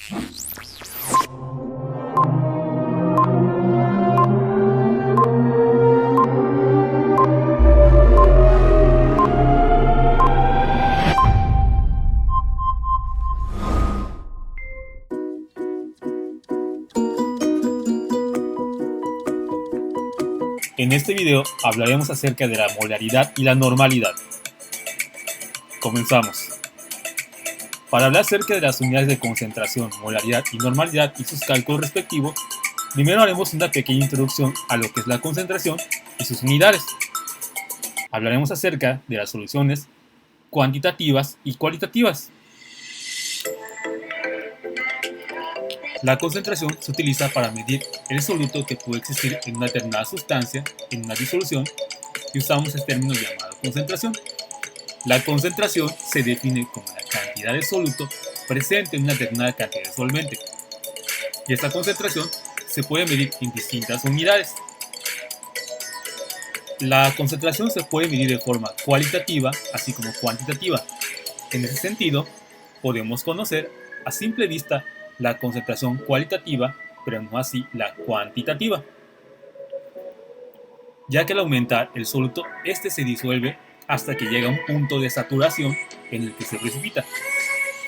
En este video hablaremos acerca de la molaridad y la normalidad. Comenzamos. Para hablar acerca de las unidades de concentración, molaridad y normalidad y sus cálculos respectivos, primero haremos una pequeña introducción a lo que es la concentración y sus unidades. Hablaremos acerca de las soluciones cuantitativas y cualitativas. La concentración se utiliza para medir el soluto que puede existir en una determinada sustancia en una disolución y usamos el término llamado concentración. La concentración se define como la cantidad de soluto presente en una determinada cantidad de solvente y esta concentración se puede medir en distintas unidades. La concentración se puede medir de forma cualitativa así como cuantitativa. En ese sentido, podemos conocer a simple vista la concentración cualitativa, pero no así la cuantitativa, ya que al aumentar el soluto, este se disuelve hasta que llega a un punto de saturación en el que se precipita.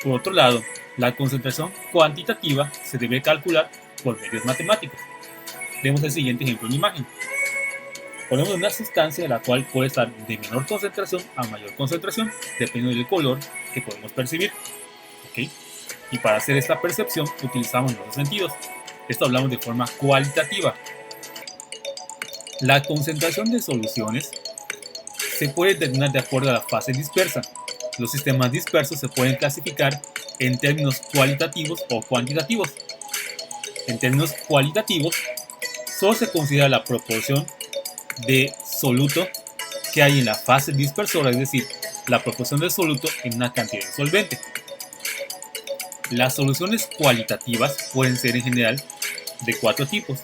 Por otro lado, la concentración cuantitativa se debe calcular por medios matemáticos. Vemos el siguiente ejemplo en imagen. Ponemos una sustancia la cual puede estar de menor concentración a mayor concentración, dependiendo del color que podemos percibir. ¿Okay? Y para hacer esta percepción utilizamos los dos sentidos. Esto hablamos de forma cualitativa. La concentración de soluciones se puede determinar de acuerdo a la fase dispersa. Los sistemas dispersos se pueden clasificar en términos cualitativos o cuantitativos. En términos cualitativos, solo se considera la proporción de soluto que hay en la fase dispersora, es decir, la proporción de soluto en una cantidad de solvente. Las soluciones cualitativas pueden ser en general de cuatro tipos: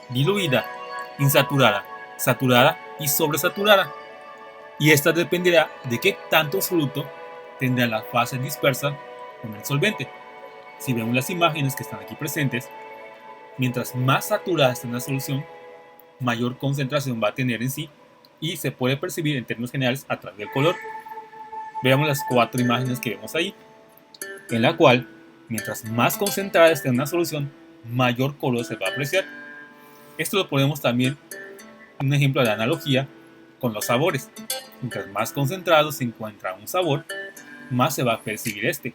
diluida, insaturada, saturada y sobresaturada. Y esta dependerá de qué tanto soluto tendrá la fase dispersa con el solvente. Si vemos las imágenes que están aquí presentes, mientras más saturada está la solución, mayor concentración va a tener en sí y se puede percibir en términos generales a través del color. Veamos las cuatro imágenes que vemos ahí, en la cual mientras más concentrada esté una solución, mayor color se va a apreciar. Esto lo ponemos también en un ejemplo de analogía con los sabores. Mientras más concentrado se encuentra un sabor, más se va a percibir este.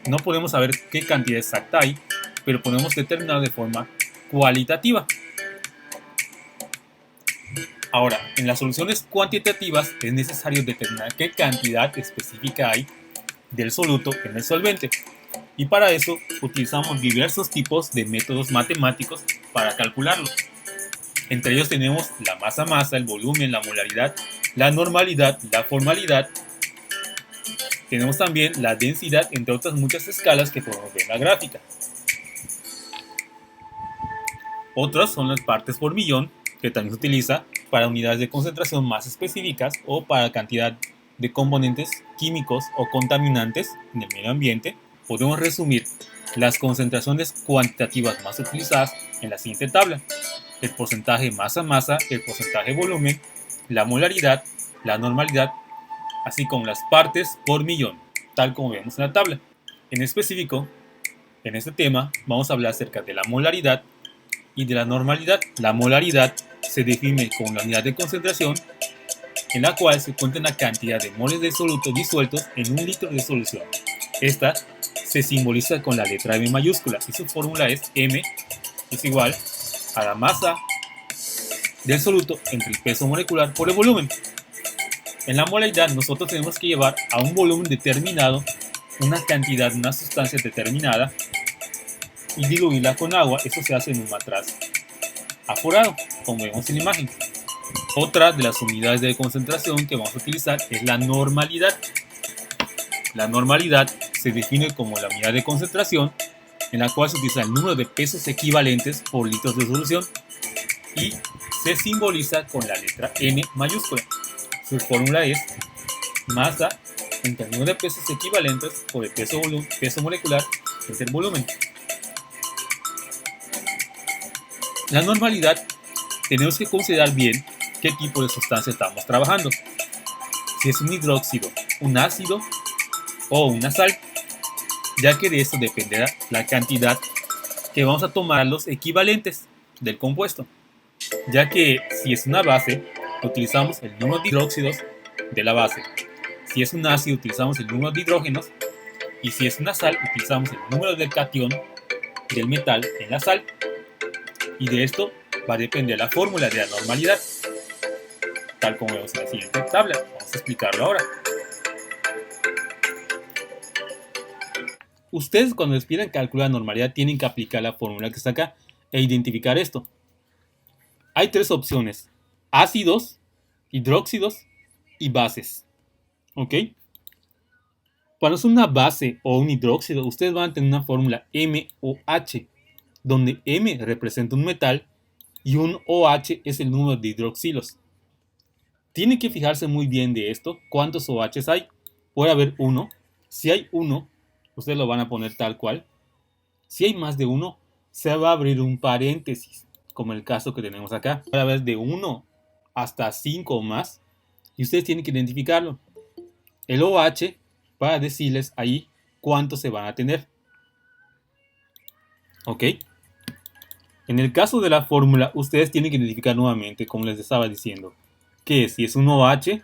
No podemos saber qué cantidad exacta hay, pero podemos determinar de forma cualitativa. Ahora, en las soluciones cuantitativas es necesario determinar qué cantidad específica hay del soluto en el solvente, y para eso utilizamos diversos tipos de métodos matemáticos para calcularlo. Entre ellos tenemos la masa-masa, el volumen, la molaridad, la normalidad, la formalidad. Tenemos también la densidad, entre otras muchas escalas que podemos ver en la gráfica. Otras son las partes por millón, que también se utiliza para unidades de concentración más específicas o para cantidad de componentes químicos o contaminantes en el medio ambiente. Podemos resumir las concentraciones cuantitativas más utilizadas en la siguiente tabla: el porcentaje masa-masa, el porcentaje volumen, la molaridad, la normalidad, así como las partes por millón, tal como vemos en la tabla. En específico, en este tema vamos a hablar acerca de la molaridad y de la normalidad. La molaridad se define como la unidad de concentración en la cual se cuenta una cantidad de moles de soluto disueltos en un litro de solución. Esta se simboliza con la letra M mayúscula y su fórmula es M es igual a la masa del soluto entre el peso molecular por el volumen. En la molaridad nosotros tenemos que llevar a un volumen determinado una cantidad de una sustancia determinada y diluirla con agua. Eso se hace en un matraz aforado, como vemos en la imagen. Otra de las unidades de concentración que vamos a utilizar es la normalidad. La normalidad se define como la unidad de concentración en la cual se utiliza el número de pesos equivalentes por litros de solución y se simboliza con la letra N mayúscula. Su fórmula es masa entre el número de pesos equivalentes por el peso molecular es el volumen. La normalidad, tenemos que considerar bien qué tipo de sustancia estamos trabajando. Si es un hidróxido, un ácido o una sal, ya que de esto dependerá la cantidad que vamos a tomar los equivalentes del compuesto, ya que si es una base, utilizamos el número de hidróxidos de la base. Si es un ácido, utilizamos el número de hidrógenos. Y si es una sal, utilizamos el número del catión del metal en la sal. Y de esto va a depender la fórmula de la normalidad, tal como vemos en la siguiente tabla. Vamos a explicarlo ahora. Ustedes, cuando les pidan calcular la normalidad, tienen que aplicar la fórmula que está acá e identificar esto. Hay tres opciones: ácidos, hidróxidos y bases. ¿Ok? Cuando es una base o un hidróxido, ustedes van a tener una fórmula MOH, donde M representa un metal y un OH es el número de hidroxilos. Tienen que fijarse muy bien de esto, cuántos OHs hay. Puede haber uno. Si hay uno, ustedes lo van a poner tal cual. Si hay más de uno, se va a abrir un paréntesis, como el caso que tenemos acá. Puede haber de 1 hasta 5 o más, y ustedes tienen que identificarlo. El OH para decirles ahí cuántos se van a tener. ¿Ok? En el caso de la fórmula, ustedes tienen que identificar nuevamente, como les estaba diciendo, que si es un OH,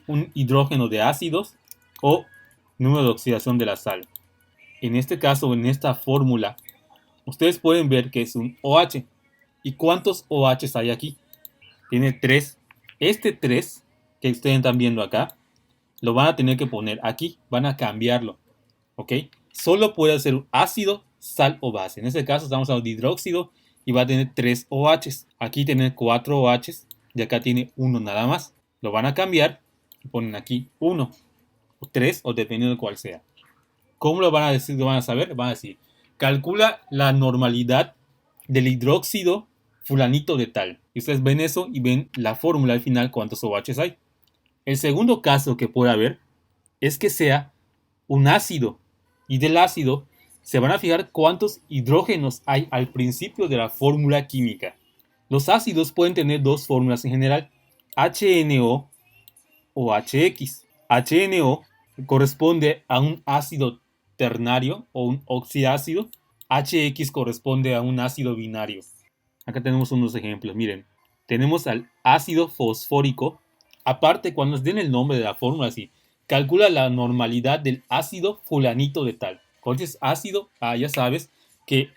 un hidrógeno de ácidos o número de oxidación de la sal. En este caso, en esta fórmula, ustedes pueden ver que es un OH. ¿Y cuántos OHs hay aquí? Tiene 3. Este 3 que ustedes están viendo acá, lo van a tener que poner aquí, van a cambiarlo. ¿Ok? Solo puede ser un ácido, sal o base. En este caso estamos hablando de hidróxido y va a tener 3 OHs. Aquí tiene 4 OHs y acá tiene 1 nada más. Lo van a cambiar y ponen aquí 1 o 3 o dependiendo de cuál sea. ¿Cómo lo van a decir? ¿Lo van a saber? Van a decir, calcula la normalidad del hidróxido fulanito de tal. Y ustedes ven eso y ven la fórmula al final cuántos OHs hay. El segundo caso que puede haber es que sea un ácido. Y del ácido se van a fijar cuántos hidrógenos hay al principio de la fórmula química. Los ácidos pueden tener dos fórmulas en general, HNO o HX. HNO corresponde a un ácido ternario o un oxiácido. HX corresponde a un ácido binario. Acá tenemos unos ejemplos, miren. Tenemos al ácido fosfórico. Aparte, cuando nos den el nombre de la fórmula, así, calcula la normalidad del ácido fulanito de tal. Cuando es ácido, ya sabes que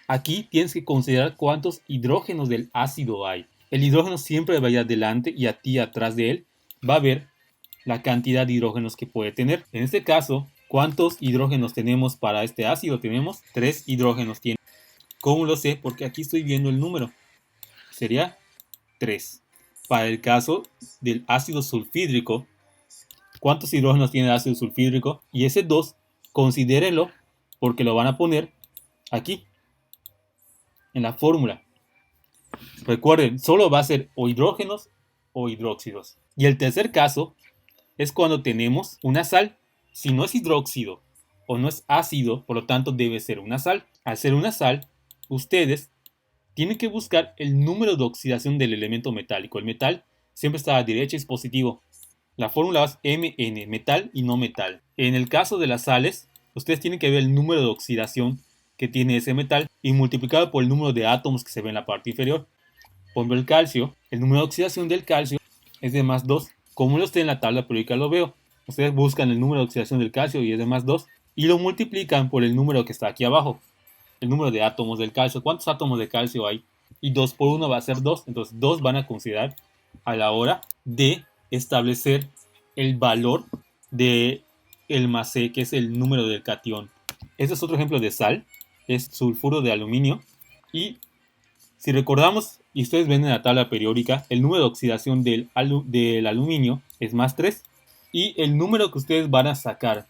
aquí tienes que considerar cuántos hidrógenos del ácido hay. El hidrógeno siempre va a ir adelante y a ti atrás de él va a haber la cantidad de hidrógenos que puede tener. En este caso, ¿cuántos hidrógenos tenemos para este ácido? Tenemos 3 hidrógenos. ¿Cómo lo sé? Porque aquí estoy viendo el número. Sería 3. Para el caso del ácido sulfídrico, ¿cuántos hidrógenos tiene el ácido sulfídrico? Y ese 2, considérenlo porque lo van a poner aquí, en la fórmula. Recuerden, solo va a ser o hidrógenos o hidróxidos. Y el tercer caso es cuando tenemos una sal. Si no es hidróxido o no es ácido, por lo tanto debe ser una sal. Al ser una sal, ustedes tienen que buscar el número de oxidación del elemento metálico. El metal siempre está a la derecha y es positivo. La fórmula es Mn, metal y no metal. En el caso de las sales, ustedes tienen que ver el número de oxidación que tiene ese metal y multiplicado por el número de átomos que se ve en la parte inferior. Por ejemplo, el calcio, el número de oxidación del calcio es de más 2. Como lo esté en la tabla periódica lo veo. Ustedes buscan el número de oxidación del calcio y es de más 2 y lo multiplican por el número que está aquí abajo. El número de átomos del calcio. ¿Cuántos átomos de calcio hay? Y 2 por 1 va a ser 2. Entonces 2 van a considerar a la hora de establecer el valor de el más C, que es el número del catión. Este es otro ejemplo de sal. Es sulfuro de aluminio. Y si recordamos, y ustedes ven en la tabla periódica, el número de oxidación del aluminio es más 3. Y el número que ustedes van a sacar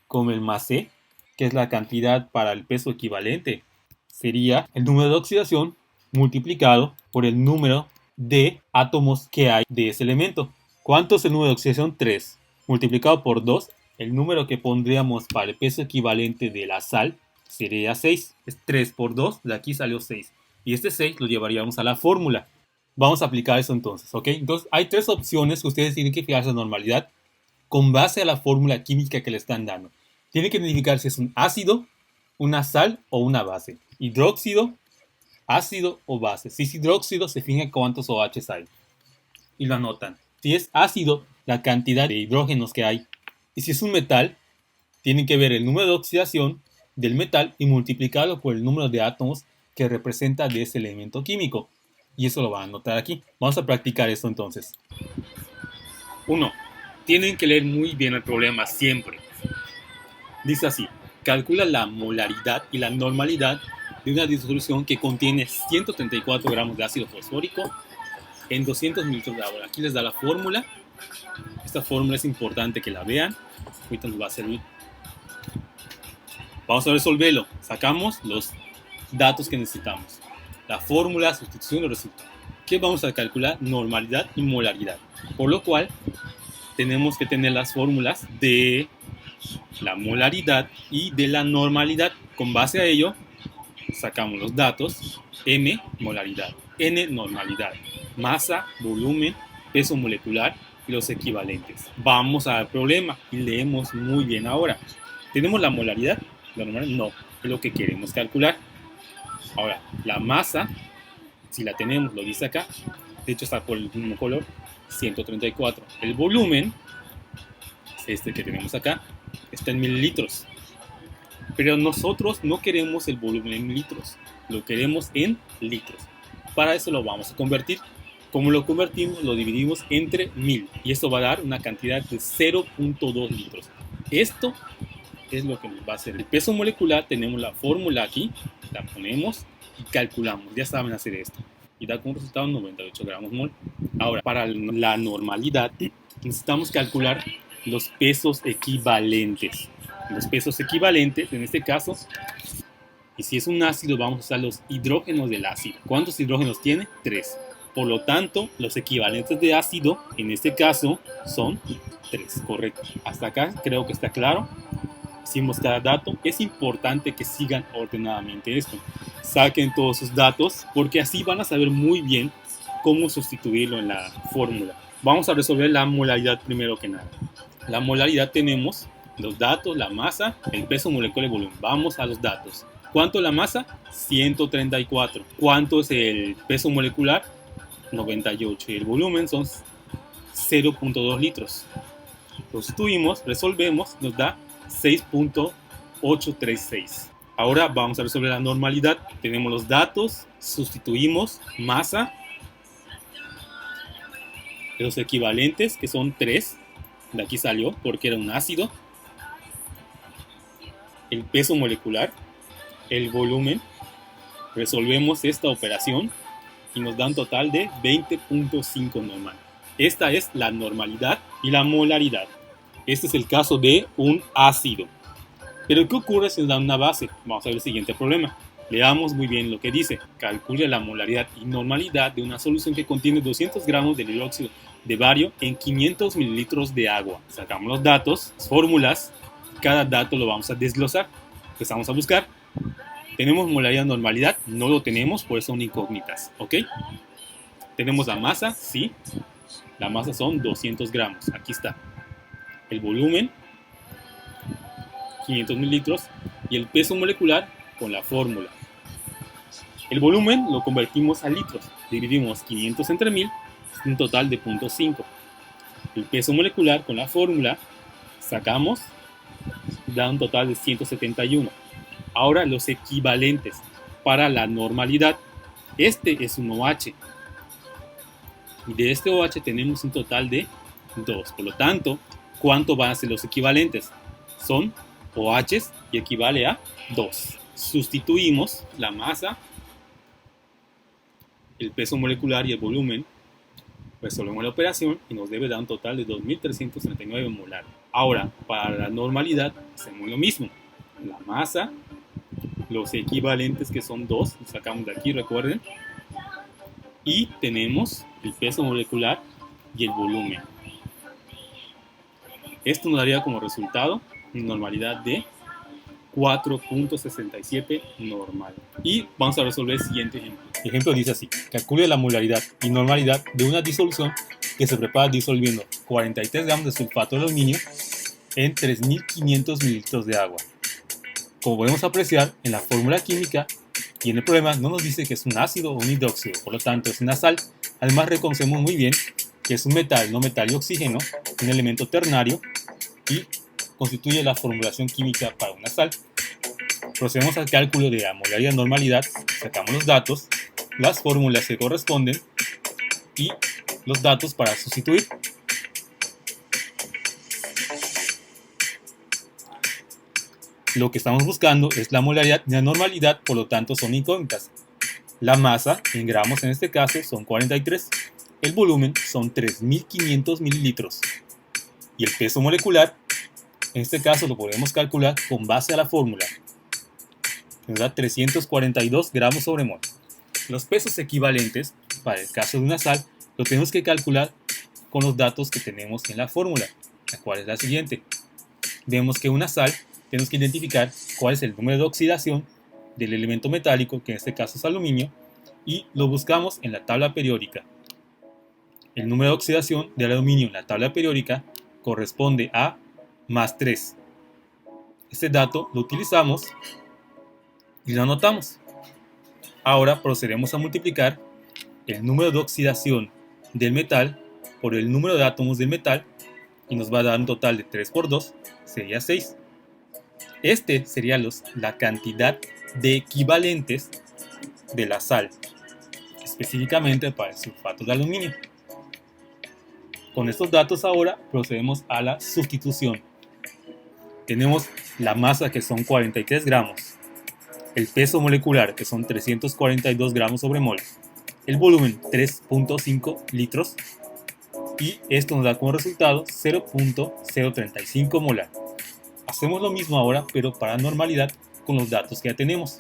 como el más C, que es la cantidad para el peso equivalente, sería el número de oxidación multiplicado por el número de átomos que hay de ese elemento. ¿Cuánto es el número de oxidación? 3. Multiplicado por 2 El número que pondríamos para el peso equivalente de la sal sería 6. Es 3 por 2, de aquí salió 6. Y este 6 lo llevaríamos a la fórmula. Vamos a aplicar eso entonces, ¿ok? Entonces hay tres opciones que ustedes tienen que fijarse en normalidad con base a la fórmula química que le están dando. Tienen que identificar si es un ácido, una sal o una base. Hidróxido, ácido o base. Si es hidróxido, se fijan cuántos OHs hay y lo anotan. Si es ácido, la cantidad de hidrógenos que hay. Y si es un metal, tienen que ver el número de oxidación del metal y multiplicarlo por el número de átomos que representa de ese elemento químico. Y eso lo van a anotar aquí. Vamos a practicar esto entonces. 1. Tienen que leer muy bien el problema siempre. Dice así: calcula la molaridad y la normalidad de una disolución que contiene 134 gramos de ácido fosfórico en 200 mililitros de agua. Aquí les da la fórmula. Esta fórmula es importante que la vean. Ahorita nos va a servir. Vamos a resolverlo. Sacamos los datos que necesitamos. La fórmula, sustitución y resultado. ¿Qué vamos a calcular? Normalidad y molaridad. Por lo cual, tenemos que tener las fórmulas de la molaridad y de la normalidad. Con base a ello, sacamos los datos. M, molaridad. N, normalidad. Masa, volumen, peso molecular y los equivalentes. Vamos al problema y leemos muy bien ahora. ¿Tenemos la molaridad? La normalidad no, es lo que queremos calcular. Ahora, la masa, si la tenemos, lo dice acá, de hecho está por el mismo color, 134. El volumen, este que tenemos acá, está en mililitros. Pero nosotros no queremos el volumen en mililitros, lo queremos en litros. Para eso lo vamos a convertir. Como lo convertimos, lo dividimos entre 1000 y esto va a dar una cantidad de 0.2 litros. Esto es lo que nos va a hacer el peso molecular. Tenemos la fórmula aquí, la ponemos y calculamos. Ya saben hacer esto. Y da como resultado 98 gramos mol. Ahora, para la normalidad, necesitamos calcular los pesos equivalentes. Los pesos equivalentes, en este caso, y si es un ácido, vamos a usar los hidrógenos del ácido. ¿Cuántos hidrógenos tiene? 3. Por lo tanto, los equivalentes de ácido, en este caso, son 3. Correcto. Hasta acá creo que está claro. Hicimos cada dato. Es importante que sigan ordenadamente esto. Saquen todos sus datos porque así van a saber muy bien cómo sustituirlo en la fórmula. Vamos a resolver la molaridad primero que nada. La molaridad tenemos los datos, la masa, el peso molecular y el volumen. Vamos a los datos. ¿Cuánto es la masa? 134. ¿Cuánto es el peso molecular? 98. Y el volumen son 0.2 litros. Lo sustituimos, resolvemos, nos da 6.836. Ahora vamos a resolver la normalidad. Tenemos los datos, sustituimos masa, los equivalentes que son 3. De aquí salió porque era un ácido. El peso molecular, el volumen. Resolvemos esta operación y nos da un total de 20.5 normal. Esta es la normalidad y la molaridad. Este es el caso de un ácido. Pero ¿qué ocurre si nos da una base? Vamos a ver el siguiente problema. Leamos muy bien lo que dice. Calcule la molaridad y normalidad de una solución que contiene 200 gramos de hidróxido de bario en 500 mililitros de agua. Sacamos los datos, fórmulas. Cada dato lo vamos a desglosar. Empezamos a buscar. ¿Tenemos molaridad y normalidad? No lo tenemos, por eso son incógnitas. ¿Ok? ¿Tenemos la masa? Sí. La masa son 200 gramos. Aquí está. El volumen, 500 mililitros. Y el peso molecular con la fórmula. El volumen lo convertimos a litros. Dividimos 500 entre 1000. Un total de 0.5. El peso molecular con la fórmula sacamos. Da un total de 171. Ahora los equivalentes para la normalidad. Este es un OH. Y de este OH tenemos un total de 2. Por lo tanto, ¿cuánto van a ser los equivalentes? Son OHs y equivale a 2. Sustituimos la masa, el peso molecular y el volumen. Resolvemos la operación y nos debe dar un total de 2339 molar. Ahora, para la normalidad, hacemos lo mismo. La masa, los equivalentes que son 2, los sacamos de aquí, recuerden. Y tenemos el peso molecular y el volumen. Esto nos daría como resultado una normalidad de 4.67 normal. Y vamos a resolver el siguiente ejemplo. El ejemplo dice así: calcule la molaridad y normalidad de una disolución que se prepara disolviendo 43 gramos de sulfato de aluminio en 3.500 mililitros de agua. Como podemos apreciar, en la fórmula química y en el problema no nos dice que es un ácido o un hidróxido, por lo tanto es una sal. Además reconocemos muy bien que es un metal, no metal y oxígeno, un elemento ternario, y constituye la formulación química para una sal. Procedemos al cálculo de la molaridad y normalidad, sacamos los datos, las fórmulas que corresponden y los datos para sustituir. Lo que estamos buscando es la molaridad y la normalidad, por lo tanto son incógnitas. La masa, en gramos en este caso, son 43. El volumen son 3.500 mililitros. Y el peso molecular, en este caso lo podemos calcular con base a la fórmula, que nos da 342 gramos sobre mol. Los pesos equivalentes, para el caso de una sal, lo tenemos que calcular con los datos que tenemos en la fórmula, la cual es la siguiente. Vemos que una sal, tenemos que identificar cuál es el número de oxidación del elemento metálico, que en este caso es aluminio, y lo buscamos en la tabla periódica. El número de oxidación del aluminio en la tabla periódica corresponde a más 3. Este dato lo utilizamos y lo anotamos. Ahora procedemos a multiplicar el número de oxidación del metal por el número de átomos del metal y nos va a dar un total de 3 por 2, sería 6. Este sería la cantidad de equivalentes de la sal, específicamente para el sulfato de aluminio. Con estos datos ahora procedemos a la sustitución. Tenemos la masa, que son 43 gramos, el peso molecular, que son 342 gramos sobre mol, el volumen 3.5 litros, y esto nos da como resultado 0.035 molar. Hacemos lo mismo ahora, pero para normalidad, con los datos que ya tenemos.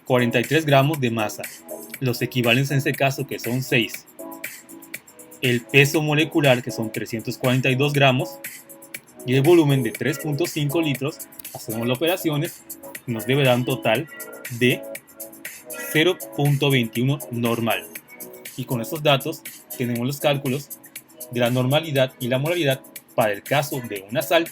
43 gramos de masa, los equivalentes en este caso, que son 6. El peso molecular, que son 342 gramos, y el volumen de 3.5 litros. Hacemos las operaciones y nos debe dar un total de 0.21 normal. Y con estos datos tenemos los cálculos de la normalidad y la molaridad para el caso de una sal.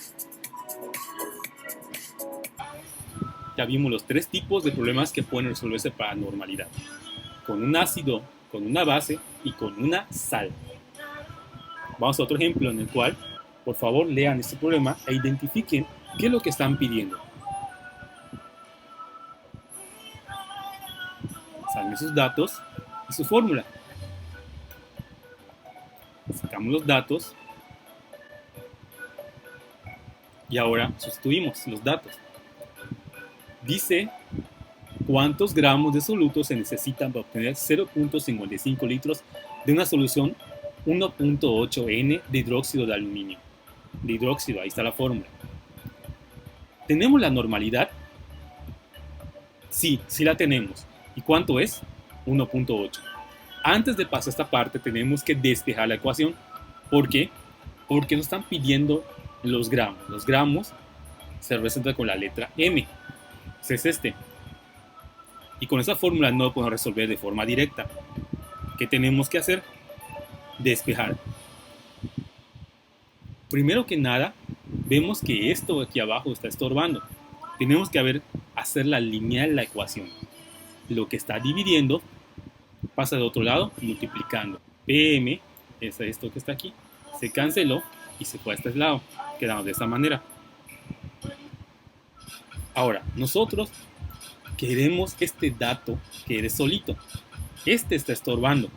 Ya vimos los 3 tipos de problemas que pueden resolverse para normalidad: con un ácido, con una base y con una sal. Vamos a otro ejemplo en el cual, por favor, lean este problema e identifiquen qué es lo que están pidiendo. Salen sus datos y su fórmula. Sacamos los datos y ahora sustituimos los datos. Dice cuántos gramos de soluto se necesitan para obtener 0.55 litros de una solución 1.8 N de hidróxido de aluminio. De hidróxido, ahí está la fórmula. ¿Tenemos la normalidad? Sí, sí la tenemos. ¿Y cuánto es? 1.8. Antes de pasar esta parte tenemos que despejar la ecuación. ¿Por qué? Porque nos están pidiendo los gramos. Los gramos se representan con la letra M. Ese es este. Y con esa fórmula no lo podemos resolver de forma directa. ¿Qué tenemos que hacer? Despejar. Primero que nada, vemos que esto aquí abajo está estorbando. Tenemos que hacer la lineal la ecuación. Lo que está dividiendo pasa del otro lado multiplicando. PM, es esto que está aquí, se canceló y se fue a este lado. Quedamos de esta manera. Ahora, nosotros queremos este dato que es solito. Este está estorbando.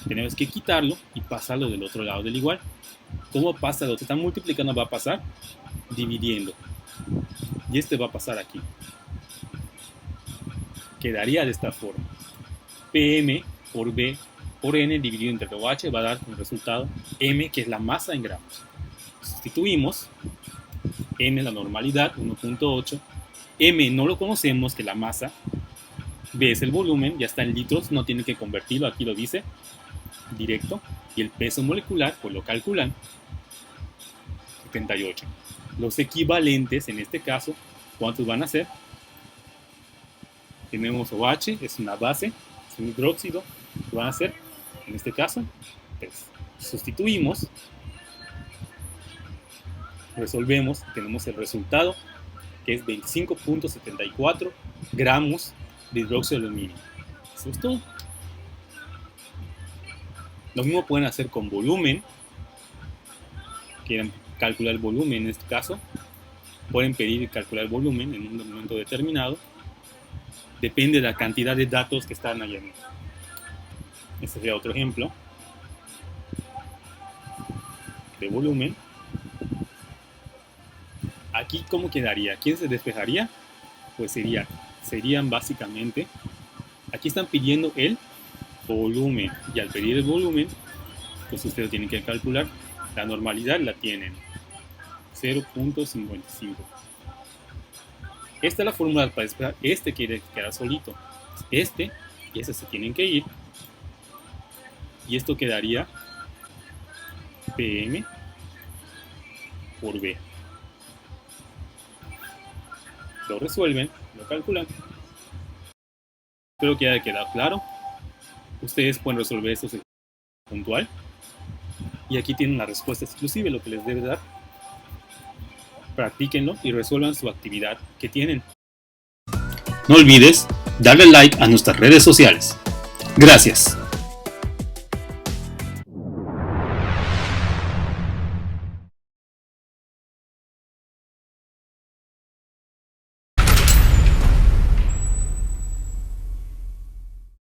Tenemos que quitarlo y pasarlo del otro lado del igual. ¿Cómo pasa? Lo que está multiplicando va a pasar dividiendo. Y este va a pasar aquí. Quedaría de esta forma. PM por B por N dividido entre ρH va a dar como resultado M, que es la masa en gramos. Sustituimos. N, la normalidad, 1.8. M no lo conocemos, que es la masa. B es el volumen, ya está en litros, no tiene que convertirlo, aquí lo dice directo. y el peso molecular, pues lo calculan, 78. Los equivalentes, en este caso, ¿cuántos van a ser? Tenemos OH, es una base, es un hidróxido, ¿qué van a ser? En este caso, pues sustituimos, resolvemos, tenemos el resultado, que es 25.74 gramos de hidróxido de aluminio. Eso es todo. Lo mismo pueden hacer con volumen. Quieren calcular el volumen en este caso. Pueden pedir calcular el volumen en un momento determinado. Depende de la cantidad de datos que están allá adentro. Este sería otro ejemplo de volumen. Aquí, ¿cómo quedaría? ¿Quién se despejaría? Pues serían básicamente, aquí están pidiendo el volumen, y al pedir el volumen, pues ustedes tienen que calcular, la normalidad la tienen, 0.55. Esta es la fórmula para despejar. Este quiere quedar solito, este y este se tienen que ir, y esto quedaría PM por B. Lo resuelven, lo calculan. Espero que haya quedado claro. Ustedes pueden resolver esto puntual. Y aquí tienen la respuesta exclusiva, lo que les debe dar. Practíquenlo y resuelvan su actividad que tienen. No olvides darle like a nuestras redes sociales. Gracias.